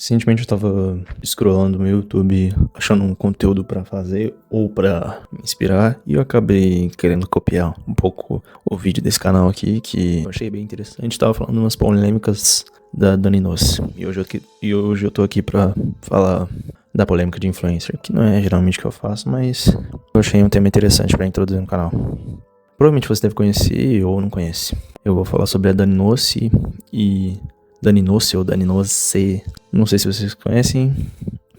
Recentemente eu tava scrollando no YouTube, achando um conteúdo pra fazer ou pra me inspirar, e eu acabei querendo copiar um pouco o vídeo desse canal aqui, que eu achei bem interessante. Tava falando umas polêmicas da Dani Nossi, e hoje eu tô aqui pra falar da polêmica de influencer, que não é geralmente o que eu faço, mas eu achei um tema interessante pra introduzir no canal. Provavelmente você deve conhecer ou não conhece. Eu vou falar sobre a Dani Nossi e Dani Nossi ou Dani Nossi. Não sei se vocês conhecem.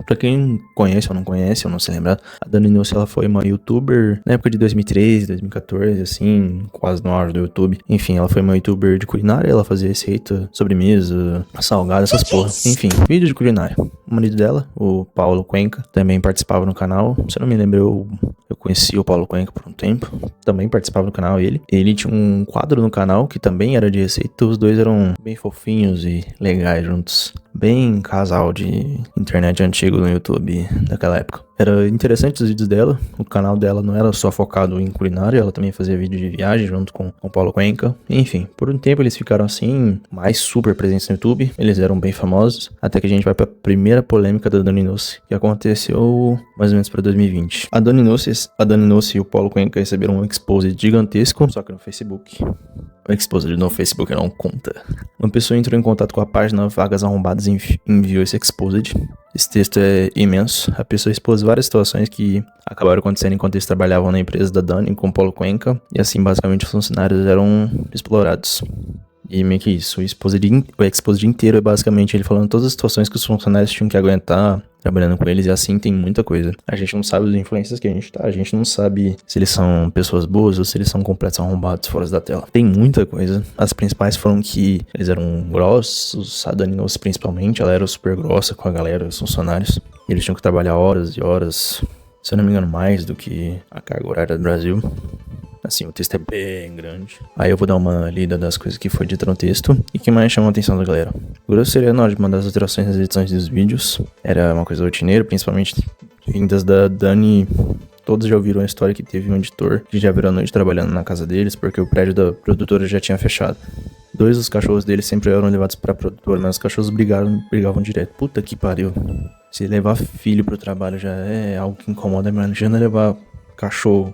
Pra quem conhece ou não conhece, ou não se lembra, a Dani Nossi, ela foi uma youtuber na época de 2013, 2014, assim, quase no auge do YouTube. Enfim, ela foi uma youtuber de culinária, ela fazia receita, sobremesa, salgada, essas porra. Enfim, vídeo de culinária. O marido dela, o Paulo Cuenca, também participava no canal. Se eu não me lembro, eu conheci o Paulo Cuenca por um tempo. Também participava do canal ele. Ele tinha um quadro no canal que também era de receita. Os dois eram bem fofinhos e legais juntos. Bem casal de internet antigo no YouTube daquela época. Era interessante os vídeos dela. O canal dela não era só focado em culinária, ela também fazia vídeo de viagem junto com o Paulo Cuenca. Enfim, por um tempo eles ficaram assim, mais super presentes no YouTube. Eles eram bem famosos. Até que a gente vai pra primeira polêmica da Dani Nossi, que aconteceu mais ou menos pra 2020. A Dani Nossi e o Paulo Cuenca receberam um exposed gigantesco, só que no Facebook. O exposed no Facebook não conta. Uma pessoa entrou em contato com a página Vagas Arrombadas e enviou esse exposed. Esse texto é imenso. A pessoa expôs várias situações que acabaram acontecendo enquanto eles trabalhavam na empresa da Dani com o Paulo Cuenca. E assim, basicamente, os funcionários eram explorados. E meio que isso, o exposed inteiro é basicamente ele falando todas as situações que os funcionários tinham que aguentar trabalhando com eles, e assim tem muita coisa. A gente não sabe os influencers que a gente tá, a gente não sabe se eles são pessoas boas ou se eles são completos arrombados fora da tela. Tem muita coisa. As principais foram que eles eram grossos, a Dani Nossi principalmente, ela era super grossa com a galera, os funcionários. Eles tinham que trabalhar horas e horas, se eu não me engano, mais do que a carga horária do Brasil. Assim, o texto é bem grande. Aí eu vou dar uma lida das coisas que foi dito no texto e que mais chamou a atenção da galera. O grosso seria na hora de mandar as alterações nas edições dos vídeos. Era uma coisa rotineira, principalmente vindas da Dani. Todos já ouviram a história que teve um editor que já virou a noite trabalhando na casa deles porque o prédio da produtora já tinha fechado. 2 dos cachorros deles sempre eram levados pra produtora, mas os cachorros brigavam direto. Puta que pariu. Se levar filho pro trabalho já é algo que incomoda, mas já não é levar cachorro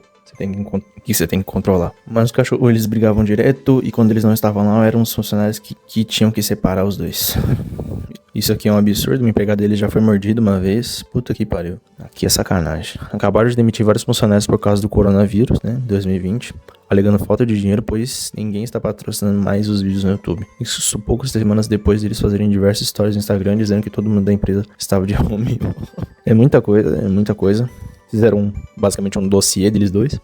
que você tem que controlar. Mas os cachorros, eles brigavam direto, e quando eles não estavam lá, eram os funcionários que tinham que separar os dois. Isso aqui é um absurdo, o empregado dele já foi mordido uma vez. Puta que pariu. Aqui é sacanagem. Acabaram de demitir vários funcionários por causa do coronavírus, né, 2020. Alegando falta de dinheiro, pois ninguém está patrocinando mais os vídeos no YouTube. Isso poucas semanas depois deles fazerem diversas stories no Instagram dizendo que todo mundo da empresa estava de home. É muita coisa. Fizeram basicamente um dossiê deles dois.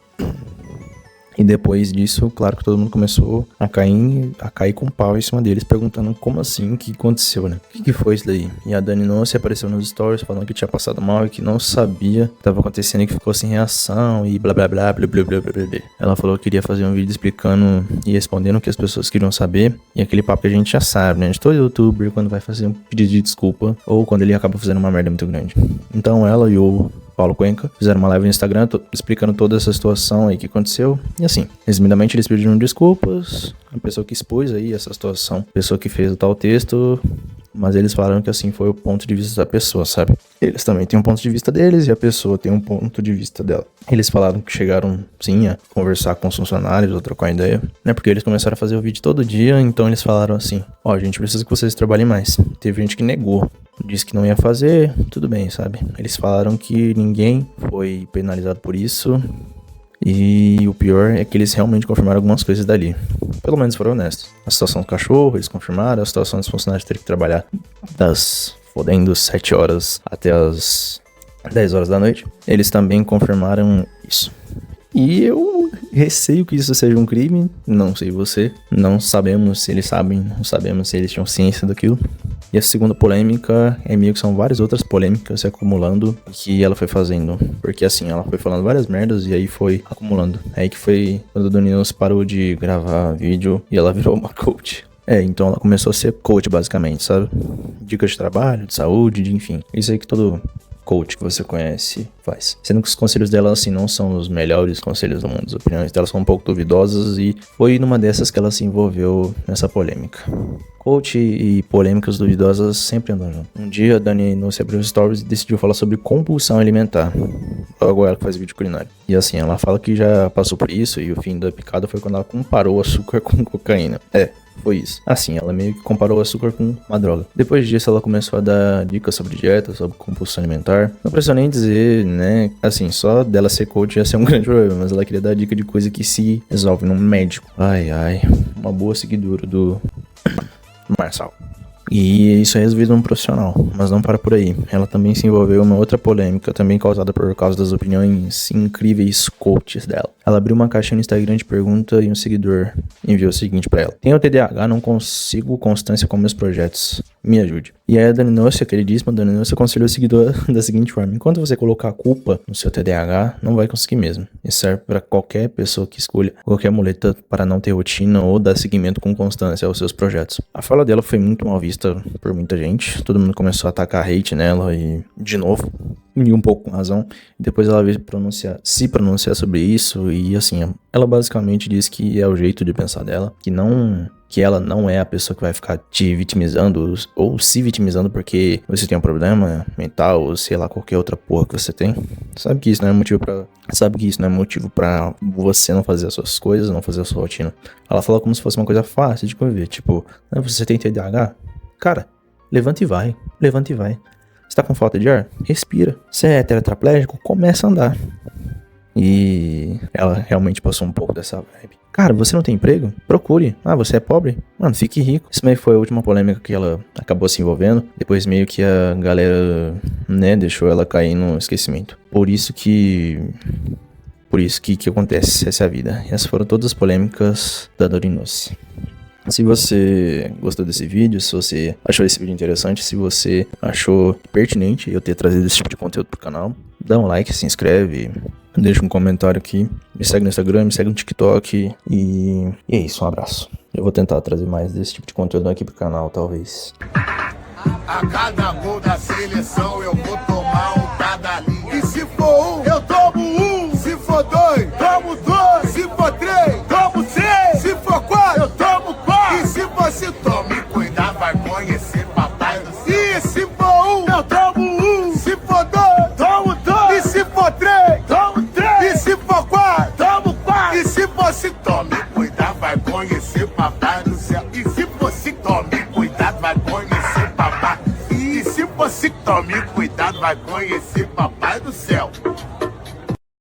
E depois disso, claro que todo mundo começou a cair com pau em cima deles, perguntando como assim, o que aconteceu, né? O que foi isso daí? E a Dani Nossi apareceu nos stories falando que tinha passado mal e que não sabia o que estava acontecendo e que ficou sem reação e blá blá blá blá blá blá blá blá. Ela falou que queria fazer um vídeo explicando e respondendo o que as pessoas queriam saber. E aquele papo que a gente já sabe, né? De todo youtuber, quando vai fazer um pedido de desculpa ou quando ele acaba fazendo uma merda muito grande. Então ela e o Paulo Cuenca fizeram uma live no Instagram explicando toda essa situação aí que aconteceu. E assim, resumidamente eles pediram desculpas, a pessoa que expôs aí essa situação, a pessoa que fez o tal texto, mas eles falaram que assim foi o ponto de vista da pessoa, sabe? Eles também têm um ponto de vista deles e a pessoa tem um ponto de vista dela. Eles falaram que chegaram sim a conversar com os funcionários, a trocar ideia, né? Porque eles começaram a fazer o vídeo todo dia, então eles falaram assim: ó, a gente precisa que vocês trabalhem mais. Teve gente que negou. Disse que não ia fazer, tudo bem, sabe? Eles falaram que ninguém foi penalizado por isso. E o pior é que eles realmente confirmaram algumas coisas dali. Pelo menos foram honestos. A situação do cachorro, eles confirmaram. A situação dos funcionários terem que trabalhar das 7 horas até as 10 horas da noite. Eles também confirmaram isso. E eu receio que isso seja um crime. Não sei você. Não sabemos se eles sabem. Não sabemos se eles tinham ciência daquilo. E a segunda polêmica é meio que são várias outras polêmicas se acumulando que ela foi fazendo. Porque assim, ela foi falando várias merdas e aí foi acumulando. Aí que foi quando a Dani Nossi parou de gravar vídeo e ela virou uma coach. Então ela começou a ser coach basicamente, sabe? Dicas de trabalho, de saúde, enfim. Isso aí que todo coach que você conhece faz. Sendo que os conselhos dela, assim, não são os melhores conselhos do mundo. As opiniões dela são um pouco duvidosas e foi numa dessas que ela se envolveu nessa polêmica. Coach e polêmicas duvidosas sempre andam junto. Um dia a Dani Nossi abriu os stories e decidiu falar sobre compulsão alimentar. Logo ela que faz vídeo culinário. E assim, ela fala que já passou por isso e o fim da picada foi quando ela comparou açúcar com cocaína. Foi isso. Assim, ela meio que comparou o açúcar com uma droga. Depois disso, ela começou a dar dicas sobre dieta, sobre compulsão alimentar. Não precisa nem dizer, né? Assim, só dela ser coach ia ser um grande problema. Mas ela queria dar dica de coisa que se resolve num médico. Uma boa seguidora do Marçal. E isso é resolvido num profissional, mas não para por aí. Ela também se envolveu em uma outra polêmica, também causada por causa das opiniões incríveis coaches dela. Ela abriu uma caixinha no Instagram de pergunta e um seguidor enviou o seguinte pra ela: tenho TDAH, não consigo constância com meus projetos. Me ajude. E aí a Dani Nossi, a queridíssima Dani Nossi, aconselhou o seguidor da seguinte forma: enquanto você colocar a culpa no seu TDAH, não vai conseguir mesmo. Isso serve para qualquer pessoa que escolha qualquer muleta para não ter rotina ou dar seguimento com constância aos seus projetos. A fala dela foi muito mal vista por muita gente. Todo mundo começou a atacar hate nela e, de novo, e um pouco com razão. E depois ela veio se pronunciar sobre isso e assim, ela basicamente disse que é o jeito de pensar dela, que ela não é a pessoa que vai ficar te vitimizando ou se vitimizando porque você tem um problema mental ou sei lá, qualquer outra porra que você tem. Sabe que isso não é motivo pra você não fazer as suas coisas, não fazer a sua rotina. Ela fala como se fosse uma coisa fácil de conviver. Tipo, você tem TDAH? Cara, levanta e vai. Você tá com falta de ar? Respira. Você é tetraplégico? Começa a andar. E ela realmente passou um pouco dessa vibe. Cara, você não tem emprego? Procure. Ah, você é pobre? Mano, fique rico. Isso meio foi a última polêmica que ela acabou se envolvendo. Depois meio que a galera, né, deixou ela cair no esquecimento. Por isso que acontece, essa é a vida. E essas foram todas as polêmicas da Dani Nossi. Se você gostou desse vídeo, se você achou esse vídeo interessante, se você achou pertinente eu ter trazido esse tipo de conteúdo pro canal, dá um like, se inscreve, deixa um comentário aqui, me segue no Instagram, me segue no TikTok e é isso, um abraço. Eu vou tentar trazer mais desse tipo de conteúdo aqui pro canal, talvez. A cada gol da seleção eu vou tomar um cada linha. E se for um, eu tomo um. Se for dois, tomo dois. Se for três, tomo três. Se for quatro, eu tomo quatro. E se você tome cuidado, vai conhecer papai do céu. E se for um, eu tomo um. Se for dois, tomo dois. E se for três, tomo três. E se for quatro, tomo quatro. E se você tome cuidado, vai conhecer papai do céu. E se você tome cuidado, vai conhecer papai. E se você tome cuidado, vai conhecer papai do céu.